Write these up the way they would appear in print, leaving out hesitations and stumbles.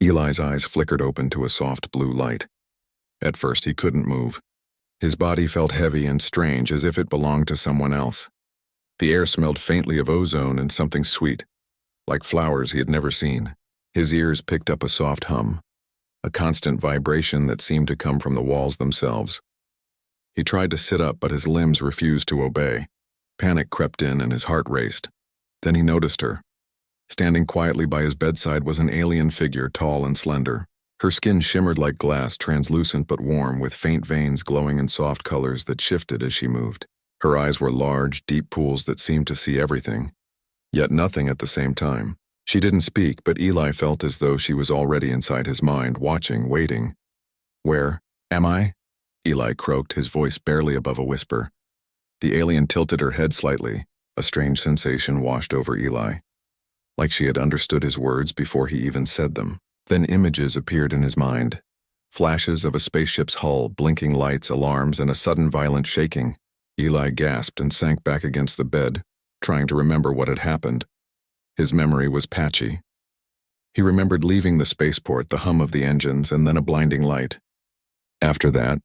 Eli's eyes flickered open to a soft blue light. At first he couldn't move. His body felt heavy and strange, as if it belonged to someone else. The air smelled faintly of ozone and something sweet, like flowers he had never seen. His ears picked up a soft hum, a constant vibration that seemed to come from the walls themselves. He tried to sit up, but his limbs refused to obey. Panic crept in and his heart raced. Then he noticed her. Standing quietly by his bedside was an alien figure, tall and slender. Her skin shimmered like glass, translucent but warm, with faint veins glowing in soft colors that shifted as she moved. Her eyes were large, deep pools that seemed to see everything, yet nothing at the same time. She didn't speak, but Eli felt as though she was already inside his mind, watching, waiting. "Where am I?" Eli croaked, his voice barely above a whisper. The alien tilted her head slightly. A strange sensation washed over Eli, like she had understood his words before he even said them. Then images appeared in his mind. Flashes of a spaceship's hull, blinking lights, alarms, and a sudden violent shaking. Eli gasped and sank back against the bed, trying to remember what had happened. His memory was patchy. He remembered leaving the spaceport, the hum of the engines, and then a blinding light. After that,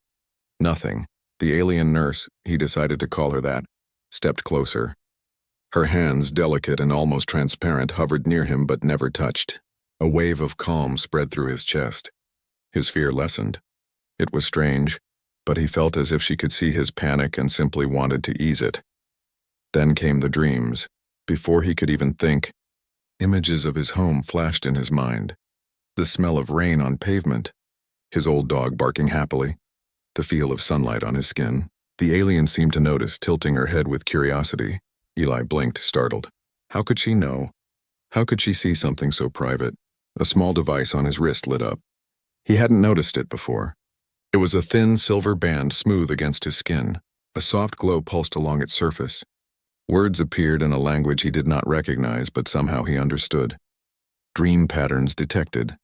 nothing. The alien nurse, he decided to call her that, stepped closer. Her hands, delicate and almost transparent, hovered near him but never touched. A wave of calm spread through his chest. His fear lessened. It was strange, but he felt as if she could see his panic and simply wanted to ease it. Then came the dreams. Before he could even think, images of his home flashed in his mind. The smell of rain on pavement, his old dog barking happily, the feel of sunlight on his skin. The alien seemed to notice, tilting her head with curiosity. Eli blinked, startled. How could she know? How could she see something so private? A small device on his wrist lit up. He hadn't noticed it before. It was a thin silver band smooth against his skin. A soft glow pulsed along its surface. Words appeared in a language he did not recognize, but somehow he understood. Dream patterns detected.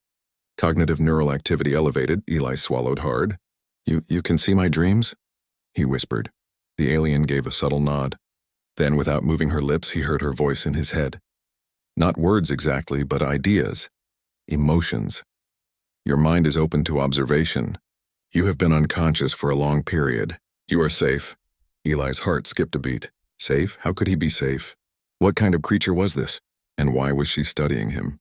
Cognitive neural activity elevated. Eli swallowed hard. You can see my dreams?" he whispered. The alien gave a subtle nod. Then, without moving her lips, he heard her voice in his head. Not words exactly, but ideas. Emotions. "Your mind is open to observation. You have been unconscious for a long period. You are safe." Eli's heart skipped a beat. Safe? How could he be safe? What kind of creature was this? And why was she studying him?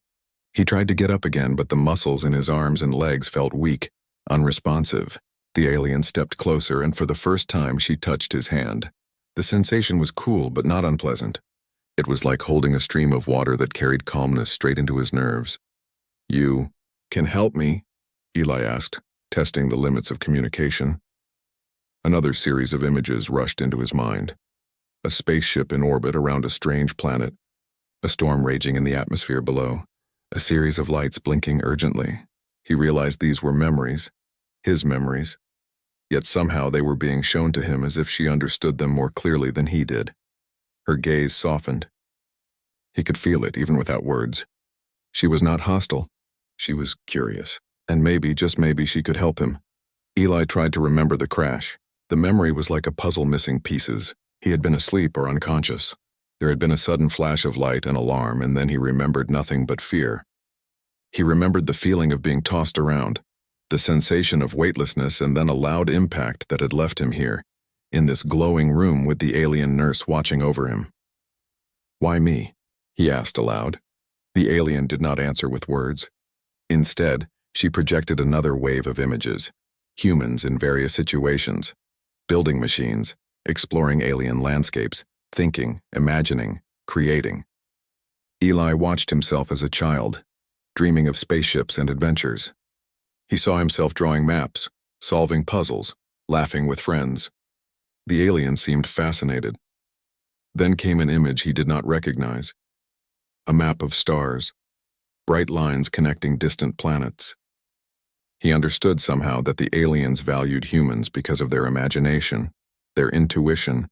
He tried to get up again, but the muscles in his arms and legs felt weak, unresponsive. The alien stepped closer, and for the first time she touched his hand. The sensation was cool, but not unpleasant. It was like holding a stream of water that carried calmness straight into his nerves. "You can help me?" Eli asked, testing the limits of communication. Another series of images rushed into his mind. A spaceship in orbit around a strange planet, a storm raging in the atmosphere below, a series of lights blinking urgently. He realized these were memories, his memories, yet somehow they were being shown to him as if she understood them more clearly than he did. Her gaze softened. He could feel it even without words. She was not hostile. She was curious, and maybe, just maybe, she could help him. Eli tried to remember the crash. The memory was like a puzzle missing pieces. He had been asleep or unconscious. There had been a sudden flash of light and alarm, and then he remembered nothing but fear. He remembered the feeling of being tossed around, the sensation of weightlessness, and then a loud impact that had left him here, in this glowing room with the alien nurse watching over him. "Why me?" he asked aloud. The alien did not answer with words. Instead, she projected another wave of images, humans in various situations, building machines, exploring alien landscapes, thinking, imagining, creating. Eli watched himself as a child, dreaming of spaceships and adventures. He saw himself drawing maps, solving puzzles, laughing with friends. The alien seemed fascinated. Then came an image he did not recognize. A map of stars, bright lines connecting distant planets. He understood somehow that the aliens valued humans because of their imagination, their intuition,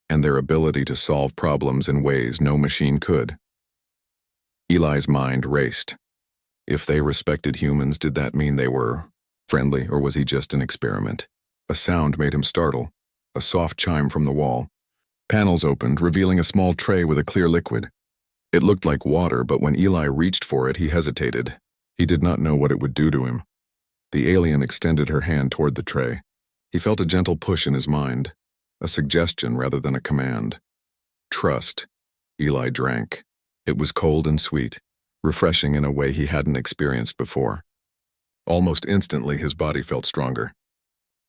and their ability to solve problems in ways no machine could. Eli's mind raced. If they respected humans, did that mean they were friendly, or was he just an experiment? A sound made him startle, a soft chime from the wall. Panels opened, revealing a small tray with a clear liquid. It looked like water, but when Eli reached for it, he hesitated. He did not know what it would do to him. The alien extended her hand toward the tray. He felt a gentle push in his mind, a suggestion rather than a command. Trust. Eli drank. It was cold and sweet, refreshing in a way he hadn't experienced before. Almost instantly, his body felt stronger.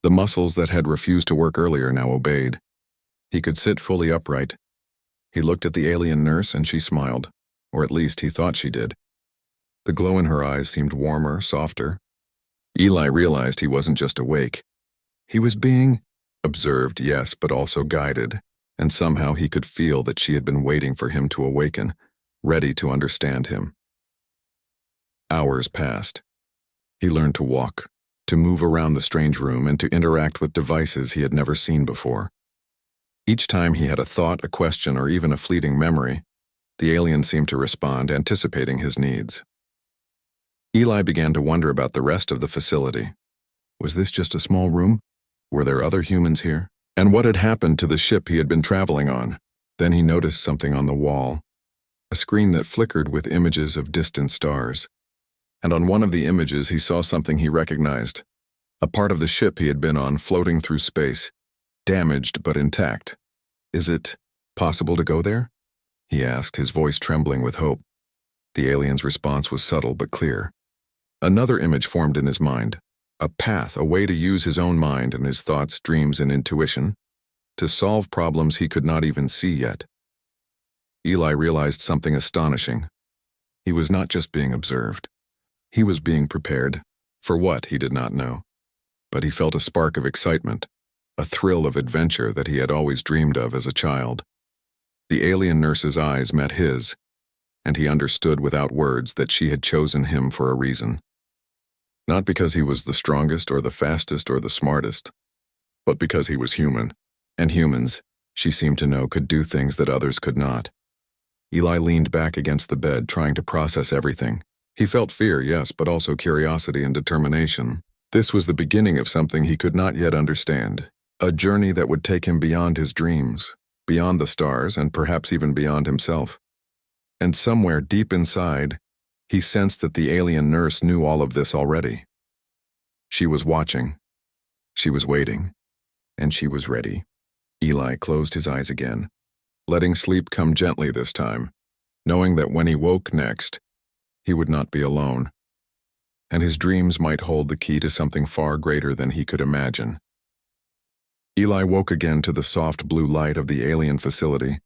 The muscles that had refused to work earlier now obeyed. He could sit fully upright. He looked at the alien nurse and she smiled, or at least he thought she did. The glow in her eyes seemed warmer, softer. Eli realized he wasn't just awake. He was being observed, yes, but also guided, and somehow he could feel that she had been waiting for him to awaken, ready to understand him. Hours passed. He learned to walk, to move around the strange room, and to interact with devices he had never seen before. Each time he had a thought, a question, or even a fleeting memory, the alien seemed to respond, anticipating his needs. Eli began to wonder about the rest of the facility. Was this just a small room? Were there other humans here? And what had happened to the ship he had been traveling on? Then he noticed something on the wall, a screen that flickered with images of distant stars. And on one of the images he saw something he recognized, a part of the ship he had been on floating through space, damaged but intact. Is it possible to go there? He asked, his voice trembling with hope. The alien's response was subtle but clear. Another image formed in his mind, a path, a way to use his own mind and his thoughts, dreams, and intuition to solve problems he could not even see yet. Eli realized something astonishing. He was not just being observed. He was being prepared. For what, he did not know. But he felt a spark of excitement, a thrill of adventure that he had always dreamed of as a child. The alien nurse's eyes met his, and he understood without words that she had chosen him for a reason. Not because he was the strongest or the fastest or the smartest, but because he was human, and humans, she seemed to know, could do things that others could not. Eli leaned back against the bed, trying to process everything. He felt fear, yes, but also curiosity and determination. This was the beginning of something he could not yet understand, a journey that would take him beyond his dreams, beyond the stars, and perhaps even beyond himself. And somewhere deep inside, he sensed that the alien nurse knew all of this already. She was watching. She was waiting. And she was ready. Eli closed his eyes again, letting sleep come gently this time, knowing that when he woke next, he would not be alone, and his dreams might hold the key to something far greater than he could imagine. Eli woke again to the soft blue light of the alien facility,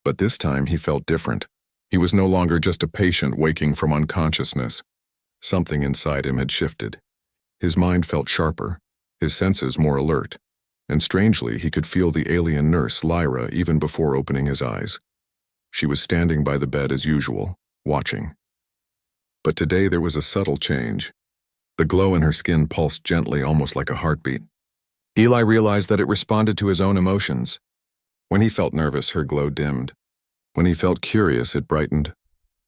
but this time he felt different. He was no longer just a patient waking from unconsciousness. Something inside him had shifted. His mind felt sharper, his senses more alert, and strangely he could feel the alien nurse, Lyra, even before opening his eyes. She was standing by the bed as usual, watching. But today there was a subtle change. The glow in her skin pulsed gently, almost like a heartbeat. Eli realized that it responded to his own emotions. When he felt nervous, her glow dimmed. When he felt curious, it brightened.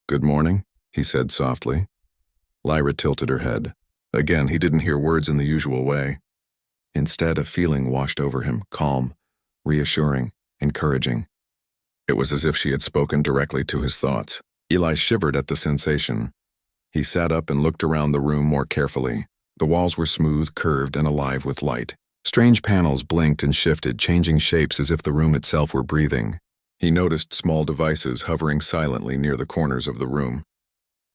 "Good morning," he said softly. Lyra tilted her head. Again, he didn't hear words in the usual way. Instead, a feeling washed over him, calm, reassuring, encouraging. It was as if she had spoken directly to his thoughts. Eli shivered at the sensation. He sat up and looked around the room more carefully. The walls were smooth, curved, and alive with light. Strange panels blinked and shifted, changing shapes as if the room itself were breathing. He noticed small devices hovering silently near the corners of the room.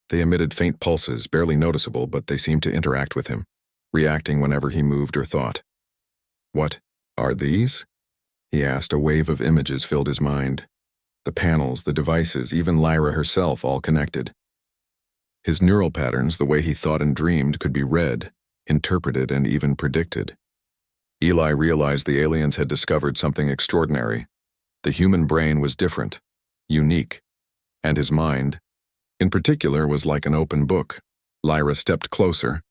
They emitted faint pulses, barely noticeable, but they seemed to interact with him, reacting whenever he moved or thought. "What are these?" he asked. A wave of images filled his mind. The panels, the devices, even Lyra herself, all connected. His neural patterns, the way he thought and dreamed, could be read, interpreted, and even predicted. Eli realized the aliens had discovered something extraordinary. The human brain was different, unique, and his mind, in particular, was like an open book. Lyra stepped closer,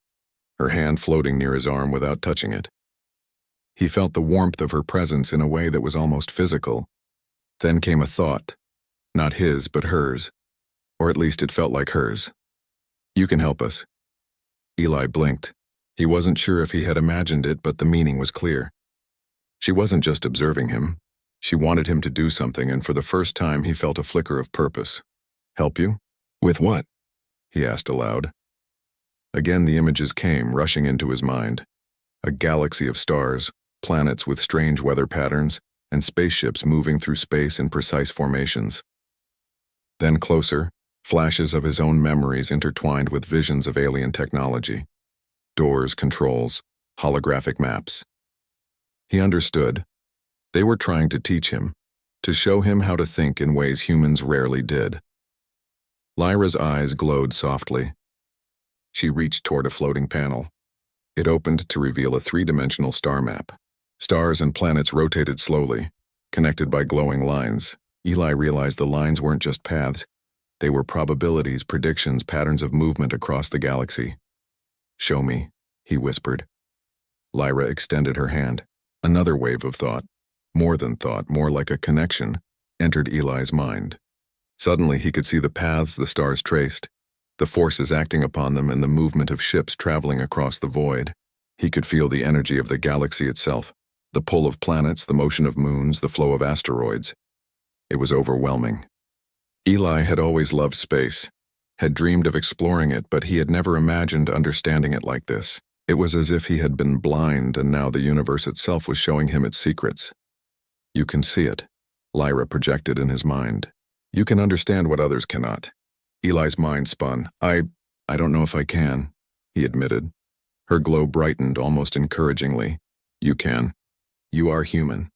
her hand floating near his arm without touching it. He felt the warmth of her presence in a way that was almost physical. Then came a thought, not his, but hers, or at least it felt like hers. "You can help us." Eli blinked. He wasn't sure if he had imagined it, but the meaning was clear. She wasn't just observing him. She wanted him to do something, and for the first time he felt a flicker of purpose. "Help you? With what?" he asked aloud. Again the images came rushing into his mind. A galaxy of stars, planets with strange weather patterns, and spaceships moving through space in precise formations. Then closer, flashes of his own memories intertwined with visions of alien technology. Doors, controls, holographic maps. He understood. They were trying to teach him, to show him how to think in ways humans rarely did. Lyra's eyes glowed softly. She reached toward a floating panel. It opened to reveal a three-dimensional star map. Stars and planets rotated slowly, connected by glowing lines. Eli realized the lines weren't just paths. They were probabilities, predictions, patterns of movement across the galaxy. "Show me," he whispered. Lyra extended her hand. Another wave of thought, more than thought, more like a connection, entered Eli's mind. Suddenly he could see the paths the stars traced, the forces acting upon them, and the movement of ships traveling across the void. He could feel the energy of the galaxy itself, the pull of planets, the motion of moons, the flow of asteroids. It was overwhelming. Eli had always loved space, had dreamed of exploring it, but he had never imagined understanding it like this. It was as if he had been blind, and now the universe itself was showing him its secrets. "You can see it," Lyra projected in his mind. "You can understand what others cannot." Eli's mind spun. I don't know if I can," he admitted. Her glow brightened almost encouragingly. "You can. You are human.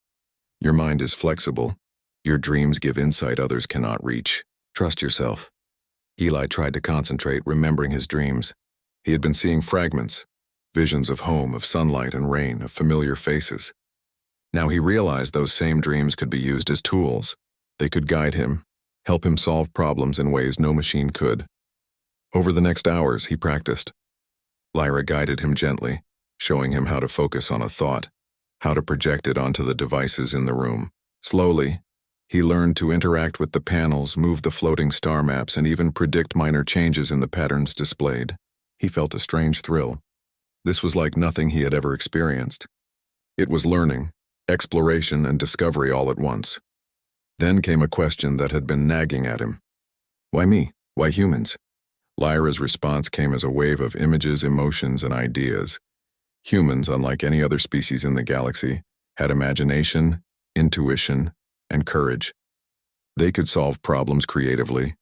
Your mind is flexible. Your dreams give insight others cannot reach. Trust yourself." Eli tried to concentrate, remembering his dreams. He had been seeing fragments, visions of home, of sunlight and rain, of familiar faces. Now he realized those same dreams could be used as tools. They could guide him, help him solve problems in ways no machine could. Over the next hours, he practiced. Lyra guided him gently, showing him how to focus on a thought, how to project it onto the devices in the room. Slowly, he learned to interact with the panels, move the floating star maps, and even predict minor changes in the patterns displayed. He felt a strange thrill. This was like nothing he had ever experienced. It was learning, exploration, and discovery all at once. Then came a question that had been nagging at him. "Why me? Why humans?" Lyra's response came as a wave of images, emotions, and ideas. Humans, unlike any other species in the galaxy, had imagination, intuition, and courage. They could solve problems creatively,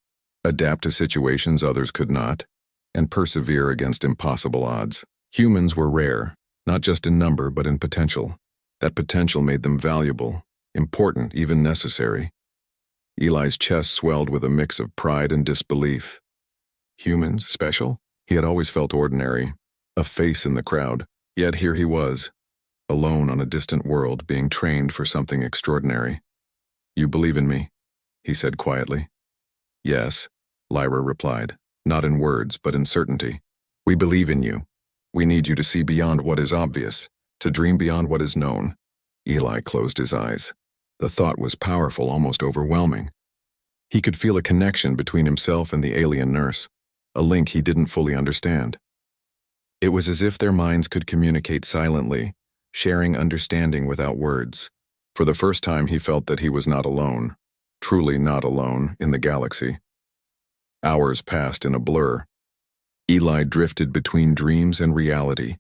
adapt to situations others could not, and persevere against impossible odds. Humans were rare, not just in number but in potential. That potential made them valuable, important, even necessary. Eli's chest swelled with a mix of pride and disbelief. Humans, special? He had always felt ordinary, a face in the crowd. Yet here he was, alone on a distant world, being trained for something extraordinary. "You believe in me?" he said quietly. "Yes," Lyra replied, not in words but in certainty. "We believe in you. We need you to see beyond what is obvious, to dream beyond what is known." Eli closed his eyes. The thought was powerful, almost overwhelming. He could feel a connection between himself and the alien nurse, a link he didn't fully understand. It was as if their minds could communicate silently, sharing understanding without words. For the first time he felt that he was not alone, truly not alone, in the galaxy. Hours passed in a blur. Eli drifted between dreams and reality,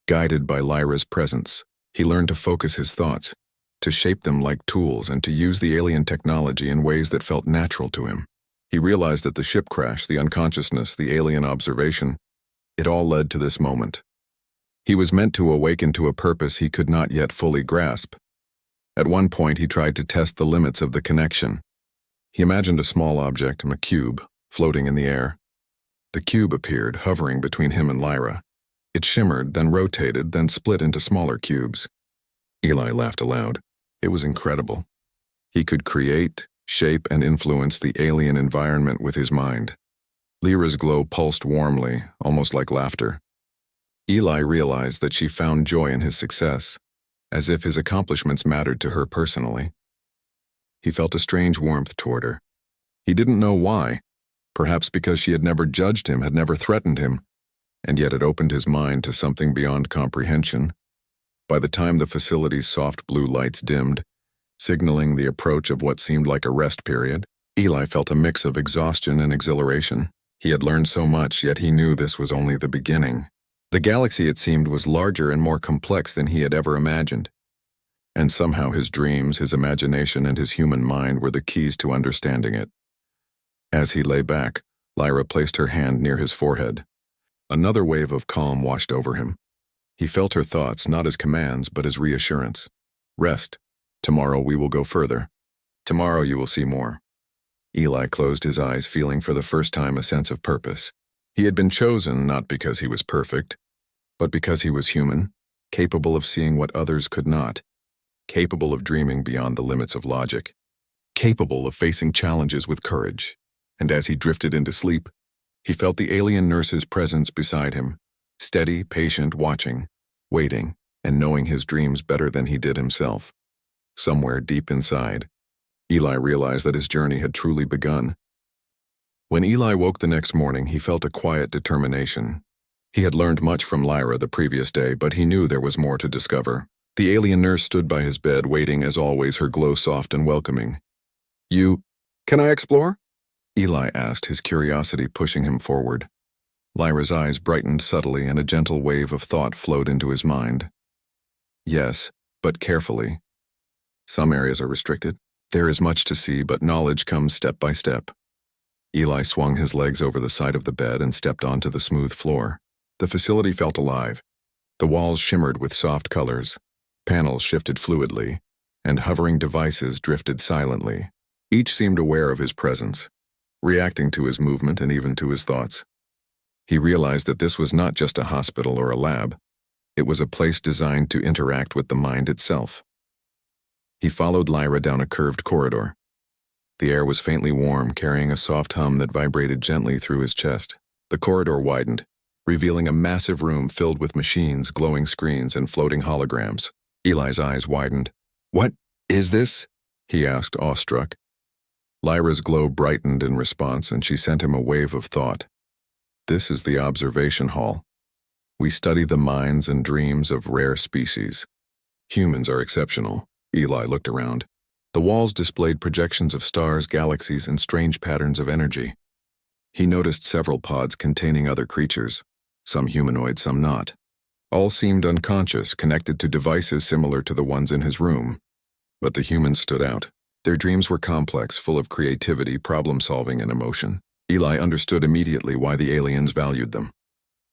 guided by Lyra's presence. He learned to focus his thoughts, to shape them like tools, and to use the alien technology in ways that felt natural to him. He realized that the ship crash, the unconsciousness, the alien observation, it all led to this moment. He was meant to awaken to a purpose he could not yet fully grasp. At one point he tried to test the limits of the connection. He imagined a small object, a cube, floating in the air. The cube appeared, hovering between him and Lyra. It shimmered, then rotated, then split into smaller cubes. Eli laughed aloud. It was incredible. He could create, shape, and influence the alien environment with his mind. Lyra's glow pulsed warmly, almost like laughter. Eli realized that she found joy in his success, as if his accomplishments mattered to her personally. He felt a strange warmth toward her. He didn't know why, perhaps because she had never judged him, had never threatened him, and yet it opened his mind to something beyond comprehension. By the time the facility's soft blue lights dimmed, signaling the approach of what seemed like a rest period, Eli felt a mix of exhaustion and exhilaration. He had learned so much, yet he knew this was only the beginning. The galaxy, it seemed, was larger and more complex than he had ever imagined. And somehow his dreams, his imagination, and his human mind were the keys to understanding it. As he lay back, Lyra placed her hand near his forehead. Another wave of calm washed over him. He felt her thoughts not as commands, but as reassurance. Rest. Tomorrow we will go further. Tomorrow you will see more. Eli closed his eyes, feeling for the first time a sense of purpose. He had been chosen not because he was perfect, but because he was human, capable of seeing what others could not, capable of dreaming beyond the limits of logic, capable of facing challenges with courage. And as he drifted into sleep, he felt the alien nurse's presence beside him, steady, patient, watching, waiting, and knowing his dreams better than he did himself. Somewhere deep inside, Eli realized that his journey had truly begun. When Eli woke the next morning, he felt a quiet determination. He had learned much from Lyra the previous day, but he knew there was more to discover. The alien nurse stood by his bed, waiting as always, her glow soft and welcoming. Can I explore? Eli asked, his curiosity pushing him forward. Lyra's eyes brightened subtly, and a gentle wave of thought flowed into his mind. Yes, but carefully. Some areas are restricted. There is much to see, but knowledge comes step by step. Eli swung his legs over the side of the bed and stepped onto the smooth floor. The facility felt alive. The walls shimmered with soft colors, panels shifted fluidly, and hovering devices drifted silently. Each seemed aware of his presence, reacting to his movement and even to his thoughts. He realized that this was not just a hospital or a lab. It was a place designed to interact with the mind itself. He followed Lyra down a curved corridor. The air was faintly warm, carrying a soft hum that vibrated gently through his chest. The corridor widened, revealing a massive room filled with machines, glowing screens, and floating holograms. Eli's eyes widened. "What is this?" he asked, awestruck. Lyra's glow brightened in response, and she sent him a wave of thought. "This is the observation hall. We study the minds and dreams of rare species. Humans are exceptional." Eli looked around. The walls displayed projections of stars, galaxies, and strange patterns of energy. He noticed several pods containing other creatures, some humanoid, some not. All seemed unconscious, connected to devices similar to the ones in his room. But the humans stood out. Their dreams were complex, full of creativity, problem-solving, and emotion. Eli understood immediately why the aliens valued them.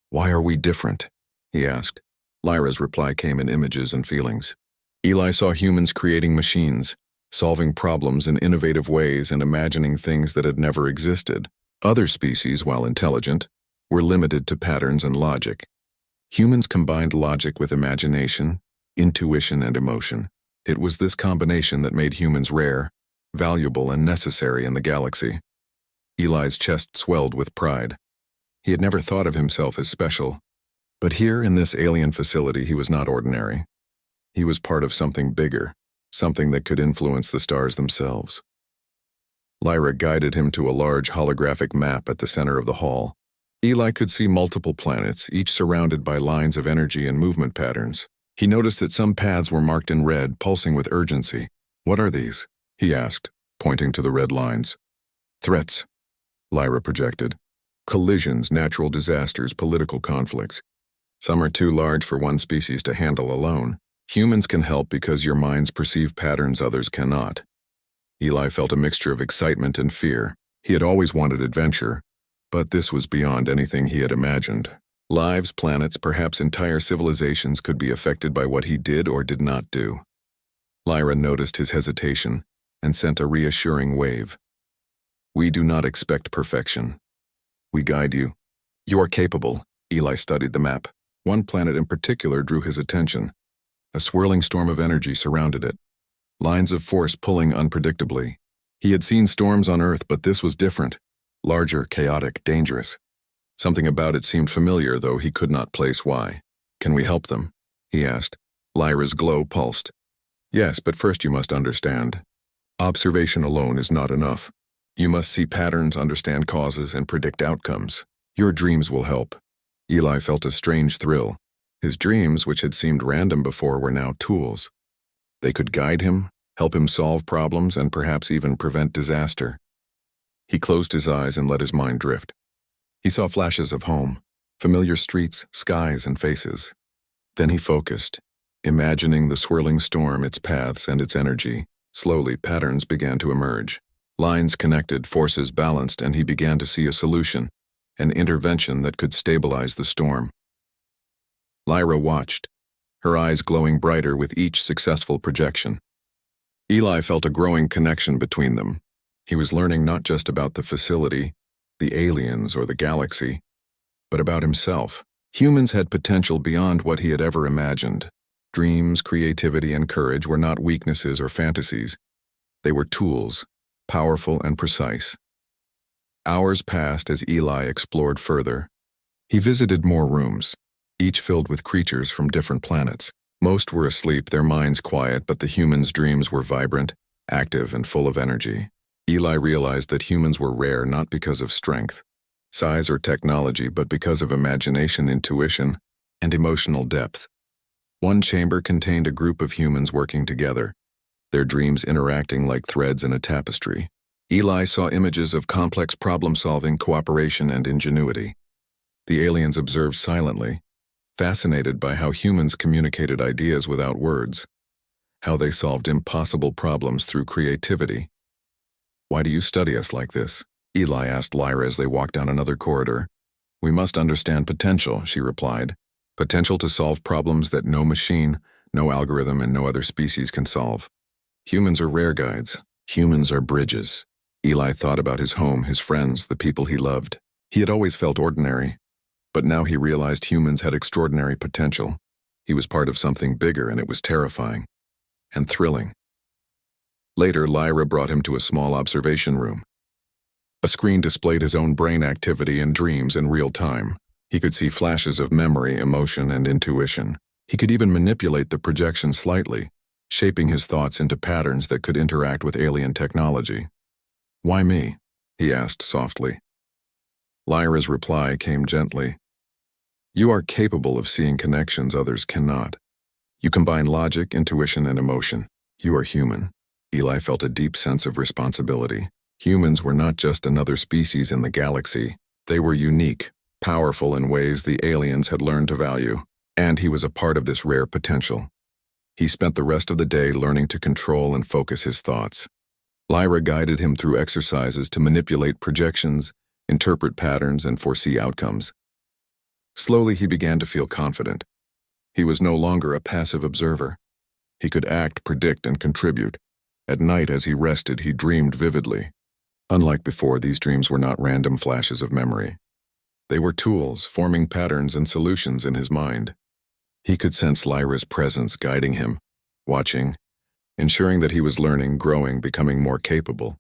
"Why are we different?" he asked. Lyra's reply came in images and feelings. Eli saw humans creating machines, solving problems in innovative ways and imagining things that had never existed. Other species, while intelligent, were limited to patterns and logic. Humans combined logic with imagination, intuition, and emotion. It was this combination that made humans rare, valuable, and necessary in the galaxy. Eli's chest swelled with pride. He had never thought of himself as special, but here in this alien facility he was not ordinary. He was part of something bigger, something that could influence the stars themselves. Lyra guided him to a large holographic map at the center of the hall. Eli could see multiple planets, each surrounded by lines of energy and movement patterns. He noticed that some paths were marked in red, pulsing with urgency. "What are these?" he asked, pointing to the red lines. "Threats," Lyra projected. "Collisions, natural disasters, political conflicts. Some are too large for one species to handle alone. Humans can help because your minds perceive patterns others cannot." Eli felt a mixture of excitement and fear. He had always wanted adventure, but this was beyond anything he had imagined. Lives, planets, perhaps entire civilizations could be affected by what he did or did not do. Lyra noticed his hesitation and sent a reassuring wave. "We do not expect perfection. We guide you. You are capable." Eli studied the map. One planet in particular drew his attention. A swirling storm of energy surrounded it, lines of force pulling unpredictably. He had seen storms on Earth, but this was different. Larger, chaotic, dangerous. Something about it seemed familiar, though he could not place why. "Can we help them?" he asked. Lyra's glow pulsed. "Yes, but first you must understand. Observation alone is not enough. You must see patterns, understand causes, and predict outcomes. Your dreams will help." Eli felt a strange thrill. His dreams, which had seemed random before, were now tools. They could guide him, help him solve problems, and perhaps even prevent disaster. He closed his eyes and let his mind drift. He saw flashes of home, familiar streets, skies, and faces. Then he focused, imagining the swirling storm, its paths, and its energy. Slowly, patterns began to emerge. Lines connected, forces balanced, and he began to see a solution, an intervention that could stabilize the storm. Lyra watched, her eyes glowing brighter with each successful projection. Eli felt a growing connection between them. He was learning not just about the facility, the aliens, or the galaxy, but about himself. Humans had potential beyond what he had ever imagined. Dreams, creativity, and courage were not weaknesses or fantasies. They were tools, powerful and precise. Hours passed as Eli explored further. He visited more rooms, each filled with creatures from different planets. Most were asleep, their minds quiet, but the humans' dreams were vibrant, active, and full of energy. Eli realized that humans were rare not because of strength, size, or technology, but because of imagination, intuition, and emotional depth. One chamber contained a group of humans working together, their dreams interacting like threads in a tapestry. Eli saw images of complex problem-solving, cooperation, and ingenuity. The aliens observed silently, fascinated by how humans communicated ideas without words, how they solved impossible problems through creativity. "Why do you study us like this?" Eli asked Lyra as they walked down another corridor. "We must understand potential," she replied. "Potential to solve problems that no machine, no algorithm, and no other species can solve. Humans are rare guides. Humans are bridges." Eli thought about his home, his friends, the people he loved. He had always felt ordinary, but now he realized humans had extraordinary potential. He was part of something bigger, and it was terrifying and thrilling. Later, Lyra brought him to a small observation room. A screen displayed his own brain activity and dreams in real time. He could see flashes of memory, emotion, and intuition. He could even manipulate the projection slightly, shaping his thoughts into patterns that could interact with alien technology. "Why me?" he asked softly. Lyra's reply came gently. "You are capable of seeing connections others cannot. You combine logic, intuition, and emotion. You are human." Eli felt a deep sense of responsibility. Humans were not just another species in the galaxy. They were unique, powerful in ways the aliens had learned to value, and he was a part of this rare potential. He spent the rest of the day learning to control and focus his thoughts. Lyra guided him through exercises to manipulate projections, interpret patterns, and foresee outcomes. Slowly, he began to feel confident. He was no longer a passive observer. He could act, predict, and contribute. At night, as he rested, he dreamed vividly. Unlike before, these dreams were not random flashes of memory. They were tools, forming patterns and solutions in his mind. He could sense Lyra's presence guiding him, watching, ensuring that he was learning, growing, becoming more capable.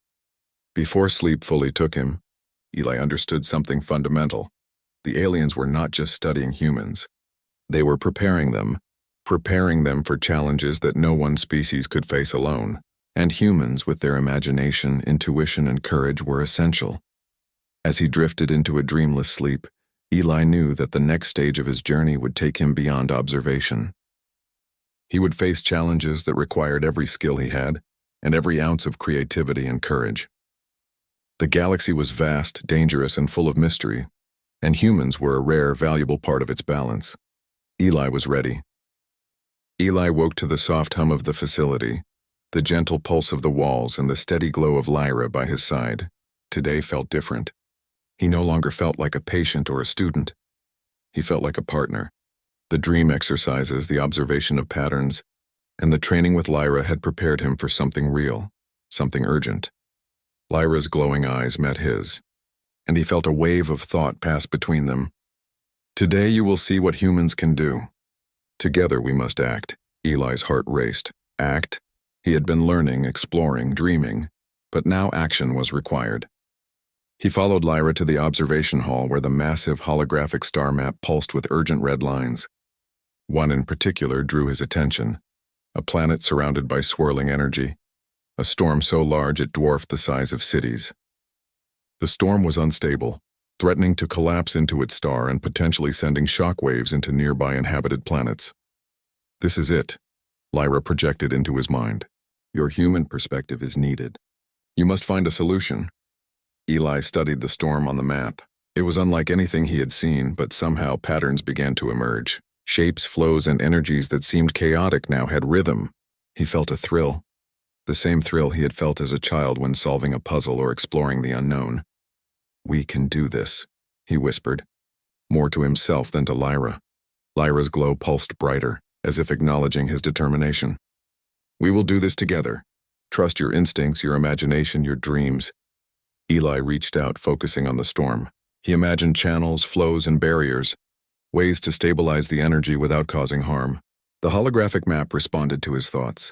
Before sleep fully took him, Eli understood something fundamental. The aliens were not just studying humans. They were preparing them for challenges that no one species could face alone. And humans, with their imagination, intuition, and courage, were essential. As he drifted into a dreamless sleep, Eli knew that the next stage of his journey would take him beyond observation. He would face challenges that required every skill he had, and every ounce of creativity and courage. The galaxy was vast, dangerous, and full of mystery, and humans were a rare, valuable part of its balance. Eli was ready. Eli woke to the soft hum of the facility, the gentle pulse of the walls, and the steady glow of Lyra by his side. Today felt different. He no longer felt like a patient or a student. He felt like a partner. The dream exercises, the observation of patterns, and the training with Lyra had prepared him for something real, something urgent. Lyra's glowing eyes met his, and he felt a wave of thought pass between them. "Today you will see what humans can do. Together we must act." Eli's heart raced. Act? He had been learning, exploring, dreaming, but now action was required. He followed Lyra to the observation hall where the massive holographic star map pulsed with urgent red lines. One in particular drew his attention, a planet surrounded by swirling energy, a storm so large it dwarfed the size of cities. The storm was unstable, threatening to collapse into its star and potentially sending shockwaves into nearby inhabited planets. "This is it," Lyra projected into his mind. "Your human perspective is needed. You must find a solution." Eli studied the storm on the map. It was unlike anything he had seen, but somehow patterns began to emerge. Shapes, flows, and energies that seemed chaotic now had rhythm. He felt a thrill. The same thrill he had felt as a child when solving a puzzle or exploring the unknown. "We can do this," he whispered, more to himself than to Lyra. Lyra's glow pulsed brighter, as if acknowledging his determination. "We will do this together. Trust your instincts, your imagination, your dreams." Eli reached out, focusing on the storm. He imagined channels, flows, and barriers, ways to stabilize the energy without causing harm. The holographic map responded to his thoughts.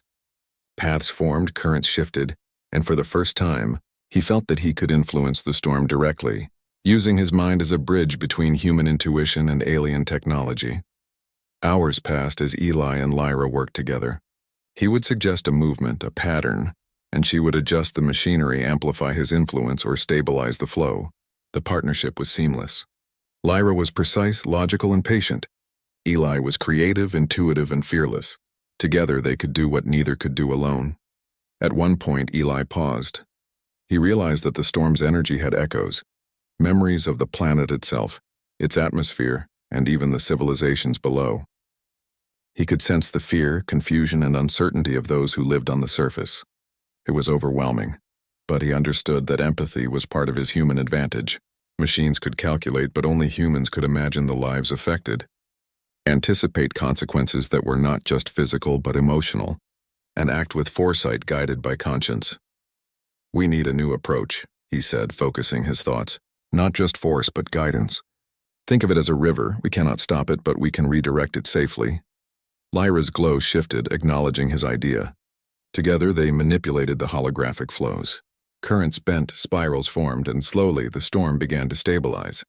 Paths formed, currents shifted, and for the first time, he felt that he could influence the storm directly, using his mind as a bridge between human intuition and alien technology. Hours passed as Eli and Lyra worked together. He would suggest a movement, a pattern, and she would adjust the machinery, amplify his influence, or stabilize the flow. The partnership was seamless. Lyra was precise, logical, and patient. Eli was creative, intuitive, and fearless. Together they could do what neither could do alone. At one point, Eli paused. He realized that the storm's energy had echoes, memories of the planet itself, its atmosphere, and even the civilizations below. He could sense the fear, confusion, and uncertainty of those who lived on the surface. It was overwhelming, but he understood that empathy was part of his human advantage. Machines could calculate, but only humans could imagine the lives affected, anticipate consequences that were not just physical but emotional, and act with foresight guided by conscience. "We need a new approach," he said, focusing his thoughts. "Not just force, but guidance. Think of it as a river. We cannot stop it, but we can redirect it safely." Lyra's glow shifted, acknowledging his idea. Together they manipulated the holographic flows. Currents bent, spirals formed, and slowly the storm began to stabilize.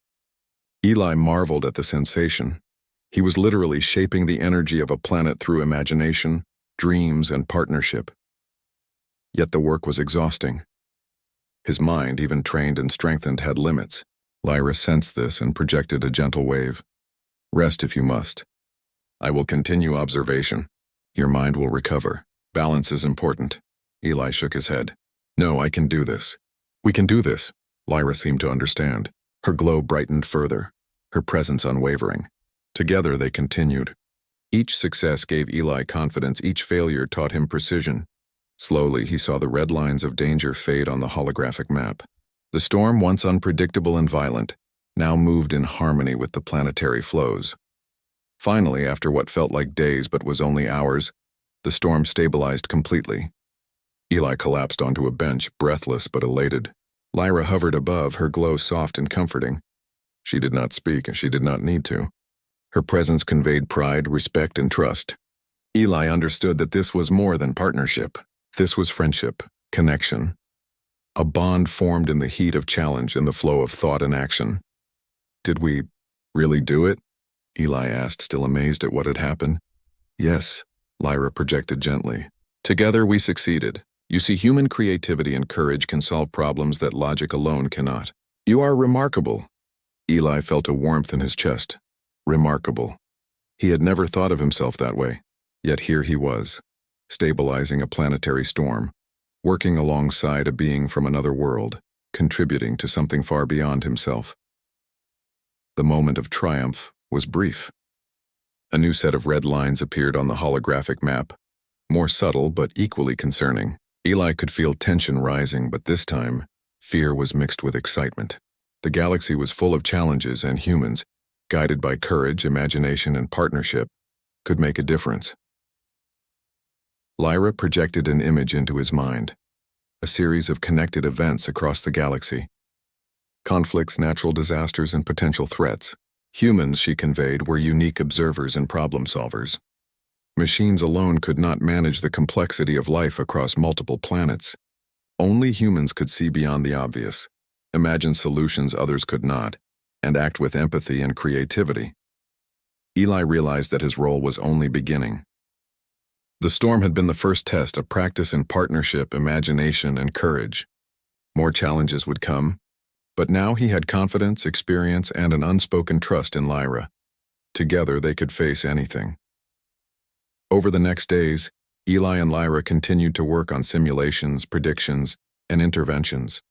Eli marveled at the sensation. He was literally shaping the energy of a planet through imagination, dreams, and partnership. Yet the work was exhausting. His mind, even trained and strengthened, had limits. Lyra sensed this and projected a gentle wave. "Rest if you must. I will continue observation. Your mind will recover. Balance is important." Eli shook his head. "No, I can do this. We can do this." Lyra seemed to understand. Her glow brightened further, her presence unwavering. Together they continued. Each success gave Eli confidence, each failure taught him precision. Slowly he saw the red lines of danger fade on the holographic map. The storm, once unpredictable and violent, now moved in harmony with the planetary flows. Finally, after what felt like days but was only hours, the storm stabilized completely. Eli collapsed onto a bench, breathless but elated. Lyra hovered above, her glow soft and comforting. She did not speak, and she did not need to. Her presence conveyed pride, respect, and trust. Eli understood that this was more than partnership. This was friendship, connection. A bond formed in the heat of challenge and the flow of thought and action. "Did we really do it?" Eli asked, still amazed at what had happened. "Yes," Lyra projected gently. "Together we succeeded. You see, human creativity and courage can solve problems that logic alone cannot." "You are remarkable." Eli felt a warmth in his chest. Remarkable. He had never thought of himself that way. Yet here he was, stabilizing a planetary storm, working alongside a being from another world, contributing to something far beyond himself. The moment of triumph was brief. A new set of red lines appeared on the holographic map, more subtle but equally concerning. Eli could feel tension rising, but this time, fear was mixed with excitement. The galaxy was full of challenges, and humans, guided by courage, imagination, and partnership, could make a difference. Lyra projected an image into his mind, a series of connected events across the galaxy. Conflicts, natural disasters, and potential threats. Humans, she conveyed, were unique observers and problem solvers. Machines alone could not manage the complexity of life across multiple planets. Only humans could see beyond the obvious, imagine solutions others could not, and act with empathy and creativity. Eli realized that his role was only beginning. The storm had been the first test of practice in partnership, imagination, and courage. More challenges would come, but now he had confidence, experience, and an unspoken trust in Lyra. Together they could face anything. Over the next days, Eli and Lyra continued to work on simulations, predictions, and interventions.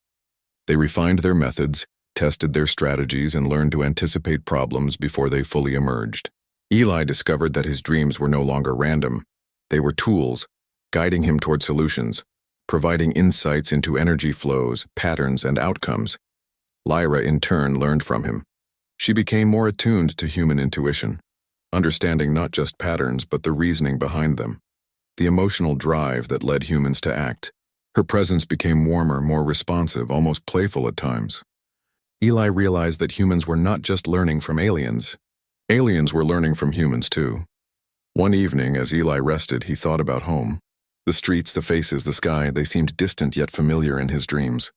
They refined their methods, tested their strategies, and learned to anticipate problems before they fully emerged. Eli discovered that his dreams were no longer random. They were tools, guiding him toward solutions, providing insights into energy flows, patterns, and outcomes. Lyra, in turn, learned from him. She became more attuned to human intuition, understanding not just patterns but the reasoning behind them, the emotional drive that led humans to act. Her presence became warmer, more responsive, almost playful at times. Eli realized that humans were not just learning from aliens. Aliens were learning from humans too. One evening, as Eli rested, he thought about home. The streets, the faces, the sky, they seemed distant yet familiar in his dreams.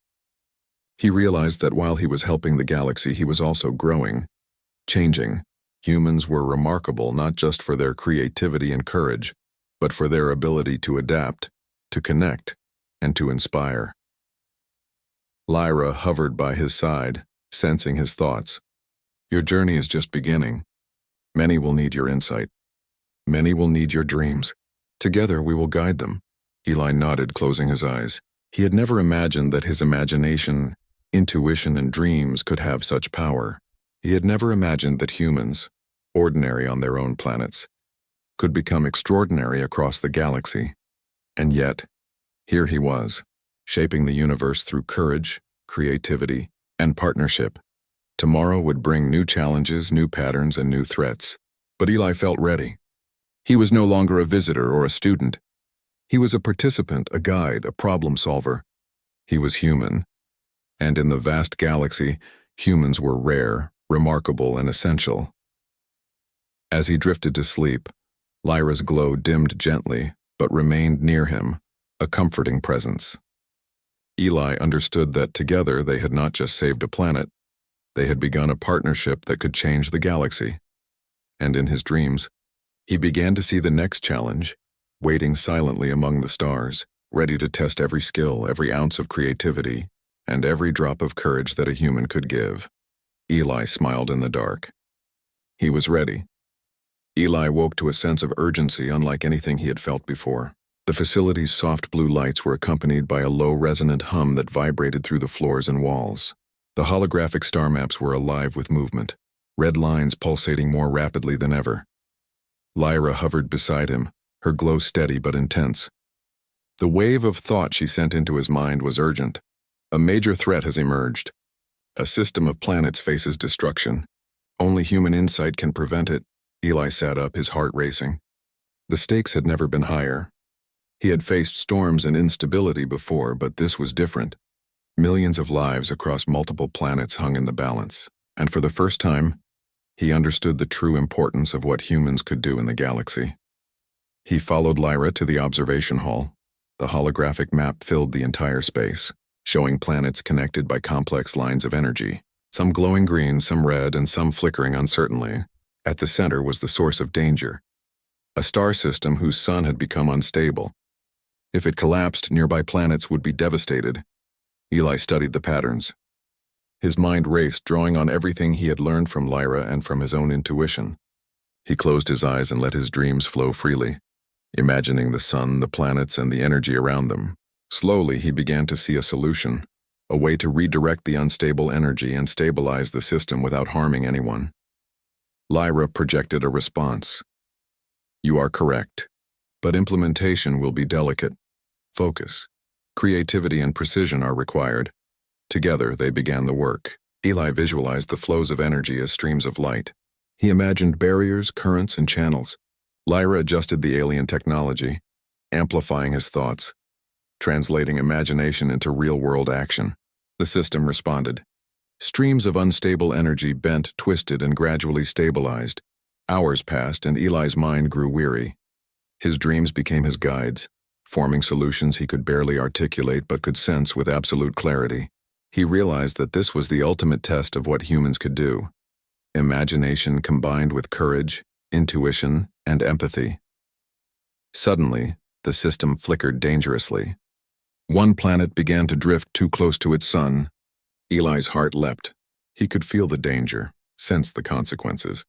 He realized that while he was helping the galaxy, he was also growing, changing. Humans were remarkable not just for their creativity and courage, but for their ability to adapt, to connect, and to inspire. Lyra hovered by his side, sensing his thoughts. Your journey is just beginning. Many will need your insight. Many will need your dreams. Together we will guide them. Eli nodded, closing his eyes. He had never imagined that his imagination, intuition, and dreams could have such power. He had never imagined that humans, ordinary on their own planets, could become extraordinary across the galaxy. And yet, here he was, shaping the universe through courage, creativity, and partnership. Tomorrow would bring new challenges, new patterns, and new threats. But Eli felt ready. He was no longer a visitor or a student. He was a participant, a guide, a problem solver. He was human. And in the vast galaxy, humans were rare, remarkable, and essential. As he drifted to sleep, Lyra's glow dimmed gently, but remained near him, a comforting presence. Eli understood that together they had not just saved a planet, they had begun a partnership that could change the galaxy. And in his dreams, he began to see the next challenge, waiting silently among the stars, ready to test every skill, every ounce of creativity, and every drop of courage that a human could give. Eli smiled in the dark. He was ready. Eli woke to a sense of urgency unlike anything he had felt before. The facility's soft blue lights were accompanied by a low resonant hum that vibrated through the floors and walls. The holographic star maps were alive with movement, red lines pulsating more rapidly than ever. Lyra hovered beside him, her glow steady but intense. The wave of thought she sent into his mind was urgent. A major threat has emerged. A system of planets faces destruction. Only human insight can prevent it. Eli sat up, his heart racing. The stakes had never been higher. He had faced storms and instability before, but this was different. Millions of lives across multiple planets hung in the balance, and for the first time, he understood the true importance of what humans could do in the galaxy. He followed Lyra to the observation hall. The holographic map filled the entire space, showing planets connected by complex lines of energy, some glowing green, some red, and some flickering uncertainly. At the center was the source of danger, a star system whose sun had become unstable. If it collapsed, nearby planets would be devastated. Eli studied the patterns. His mind raced, drawing on everything he had learned from Lyra and from his own intuition. He closed his eyes and let his dreams flow freely, imagining the sun, the planets, and the energy around them. Slowly, he began to see a solution, a way to redirect the unstable energy and stabilize the system without harming anyone. Lyra projected a response. You are correct, but implementation will be delicate. Focus, creativity, and precision are required. Together, they began the work. Eli visualized the flows of energy as streams of light. He imagined barriers, currents, and channels. Lyra adjusted the alien technology, amplifying his thoughts, translating imagination into real-world action. The system responded. Streams of unstable energy bent, twisted, and gradually stabilized. Hours passed, and Eli's mind grew weary. His dreams became his guides, forming solutions he could barely articulate but could sense with absolute clarity. He realized that this was the ultimate test of what humans could do. Imagination combined with courage, intuition, and empathy. Suddenly, the system flickered dangerously. One planet began to drift too close to its sun. Eli's heart leapt. He could feel the danger, sense the consequences.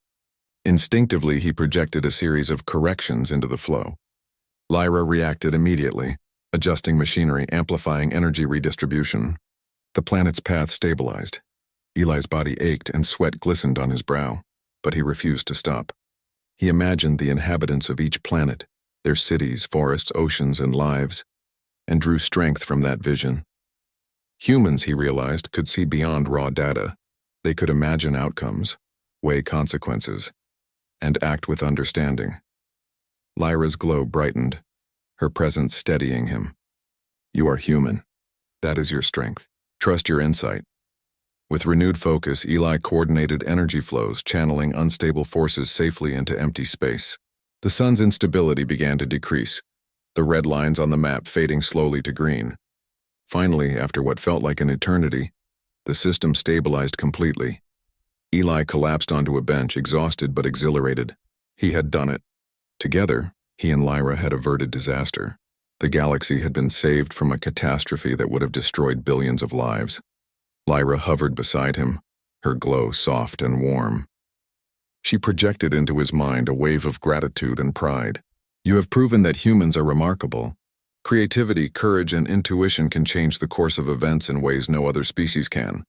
Instinctively, he projected a series of corrections into the flow. Lyra reacted immediately, adjusting machinery, amplifying energy redistribution. The planet's path stabilized. Eli's body ached and sweat glistened on his brow, but he refused to stop. He imagined the inhabitants of each planet, their cities, forests, oceans, and lives, and drew strength from that vision. Humans, he realized, could see beyond raw data. They could imagine outcomes, weigh consequences, and act with understanding. Lyra's glow brightened, her presence steadying him. You are human. That is your strength. Trust your insight. With renewed focus, Eli coordinated energy flows, channeling unstable forces safely into empty space. The sun's instability began to decrease, the red lines on the map fading slowly to green. Finally, after what felt like an eternity, the system stabilized completely. Eli collapsed onto a bench, exhausted but exhilarated. He had done it. Together, he and Lyra had averted disaster. The galaxy had been saved from a catastrophe that would have destroyed billions of lives. Lyra hovered beside him, her glow soft and warm. She projected into his mind a wave of gratitude and pride. You have proven that humans are remarkable. Creativity, courage, and intuition can change the course of events in ways no other species can.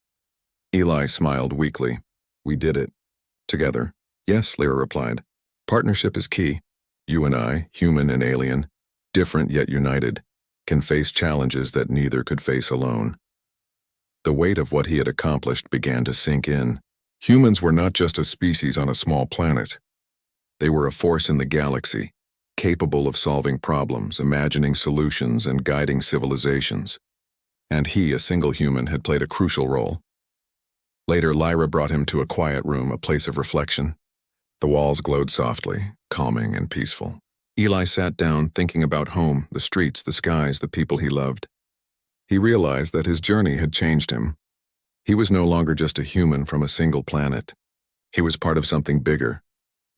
Eli smiled weakly. We did it. Together. Yes, Lyra replied. Partnership is key. You and I, human and alien, different yet united, can face challenges that neither could face alone. The weight of what he had accomplished began to sink in. Humans were not just a species on a small planet. They were a force in the galaxy, capable of solving problems, imagining solutions, and guiding civilizations. And he, a single human, had played a crucial role. Later, Lyra brought him to a quiet room, a place of reflection. The walls glowed softly, calming and peaceful. Eli sat down, thinking about home, the streets, the skies, the people he loved. He realized that his journey had changed him. He was no longer just a human from a single planet. He was part of something bigger,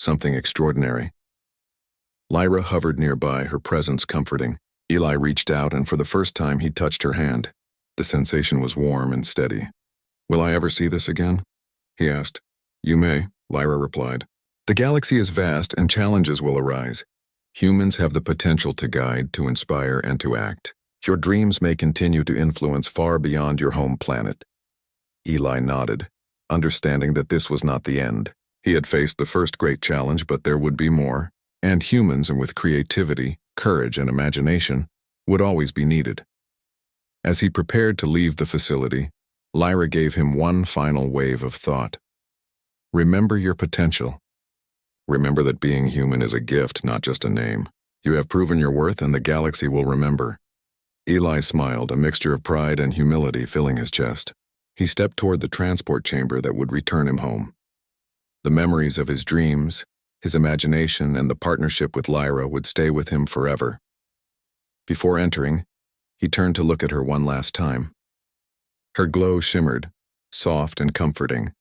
something extraordinary. Lyra hovered nearby, her presence comforting. Eli reached out, and for the first time he touched her hand. The sensation was warm and steady. Will I ever see this again? He asked. You may, Lyra replied. The galaxy is vast and challenges will arise. Humans have the potential to guide, to inspire, and to act. Your dreams may continue to influence far beyond your home planet. Eli nodded, understanding that this was not the end. He had faced the first great challenge, but there would be more, and humans, and with creativity, courage, and imagination, would always be needed. As he prepared to leave the facility, Lyra gave him one final wave of thought. Remember your potential. Remember that being human is a gift, not just a name. You have proven your worth, and the galaxy will remember. Eli smiled, a mixture of pride and humility filling his chest. He stepped toward the transport chamber that would return him home. The memories of his dreams, his imagination, and the partnership with Lyra would stay with him forever. Before entering, he turned to look at her one last time. Her glow shimmered, soft and comforting,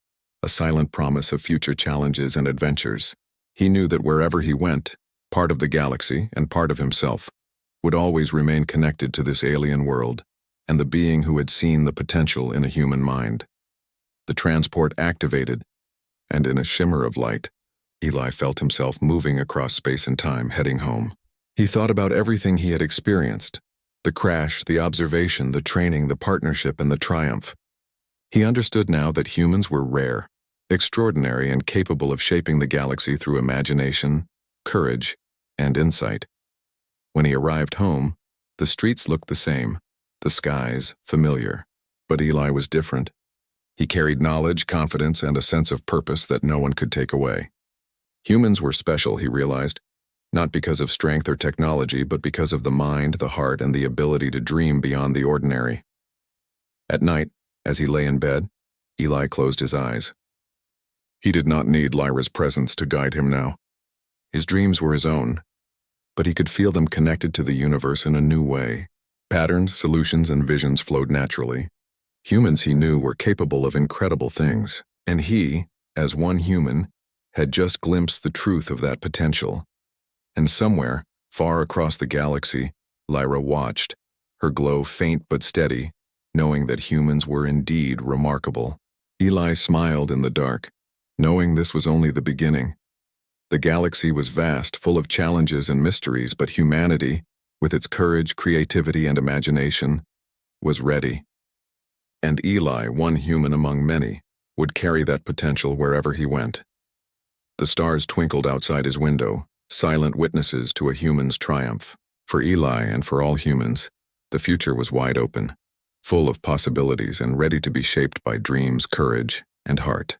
a silent promise of future challenges and adventures. He knew that wherever he went, part of the galaxy and part of himself would always remain connected to this alien world and the being who had seen the potential in a human mind. The transport activated, and in a shimmer of light, Eli felt himself moving across space and time, heading home. He thought about everything he had experienced, the crash, the observation, the training, the partnership, and the triumph. He understood now that humans were rare, extraordinary, and capable of shaping the galaxy through imagination, courage, and insight. When he arrived home, the streets looked the same, the skies familiar. But Eli was different. He carried knowledge, confidence, and a sense of purpose that no one could take away. Humans were special, he realized, not because of strength or technology, but because of the mind, the heart, and the ability to dream beyond the ordinary. At night, as he lay in bed, Eli closed his eyes. He did not need Lyra's presence to guide him now. His dreams were his own, but he could feel them connected to the universe in a new way. Patterns, solutions, and visions flowed naturally. Humans, he knew, were capable of incredible things, and he, as one human, had just glimpsed the truth of that potential. And somewhere, far across the galaxy, Lyra watched, her glow faint but steady, knowing that humans were indeed remarkable. Eli smiled in the dark, knowing this was only the beginning. The galaxy was vast, full of challenges and mysteries, but humanity, with its courage, creativity, and imagination, was ready. And Eli, one human among many, would carry that potential wherever he went. The stars twinkled outside his window, silent witnesses to a human's triumph. For Eli and for all humans, the future was wide open, full of possibilities and ready to be shaped by dreams, courage, and heart.